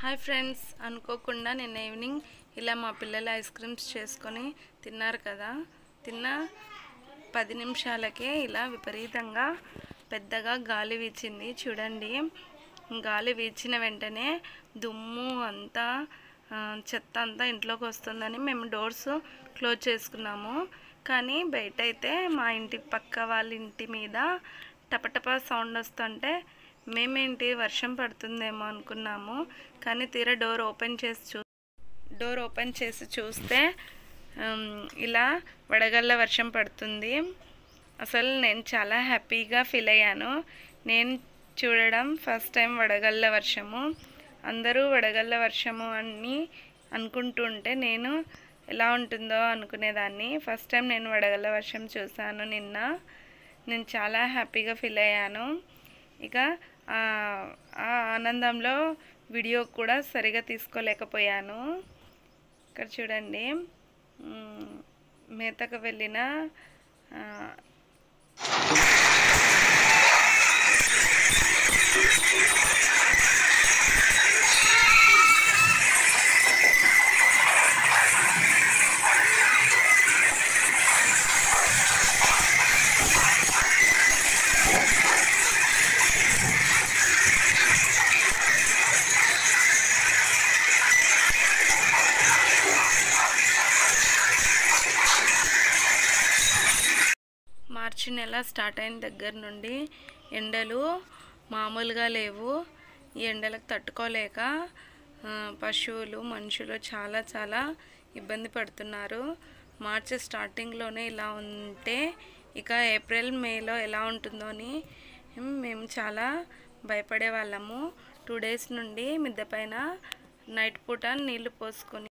Hi friends, అనుకోకుండా నిన్న evening ఇలా మా పిల్లలు ఐస్ క్రీమ్స్ చేసుకొని తిన్నారు కదా. తిన్న 10 నిమిషాలకే ఇలా విపరీతంగా పెద్దగా గాలి వీచింది. చూడండి, గాలి వీచిన వెంటనే దుమ్ము అంతా చెత్త అంతా ఇంట్లోకి వస్తుందని మేము డోర్స్ క్లోజ్ చేసుకున్నాము. కానీ బయట అయితే మా ఇంటి పక్క వాళ్ళ ఇంటి మీద టపటపా సౌండ్ వస్తుంటే మేమేంటి వర్షం పడుతుందేమో అనుకున్నాము. కానీ తీరా డోర్ ఓపెన్ చేసి చూస్తే ఇలా వడగళ్ళ వర్షం పడుతుంది. అసలు నేను చాలా హ్యాపీగా ఫీల్ అయ్యాను. నేను చూడడం ఫస్ట్ టైం వడగళ్ళ వర్షము. అందరూ వడగళ్ళ వర్షము అని అనుకుంటుంటే నేను ఎలా ఉంటుందో అనుకునేదాన్ని. ఫస్ట్ టైం నేను వడగళ్ళ వర్షం చూశాను నిన్న. నేను చాలా హ్యాపీగా ఫీల్ అయ్యాను. ఇక ఆ ఆనందంలో వీడియో కూడా సరిగా తీసుకోలేకపోయాను. ఇక్కడ చూడండి, మేతకు వెళ్ళిన మార్చి నెల స్టార్ట్ అయిన దగ్గర నుండి ఎండలు మామూలుగా లేవు. ఈ ఎండలకు తట్టుకోలేక పశువులు, మనుషులు చాలా ఇబ్బంది పడుతున్నారు. మార్చి స్టార్టింగ్లోనే ఇలా ఉంటే ఇక ఏప్రిల్, మేలో ఎలా ఉంటుందో అని మేము చాలా భయపడే వాళ్ళము. 2 డేస్ నుండి మిద్దె పైన నైట్ పూట నీళ్లు పోసుకొని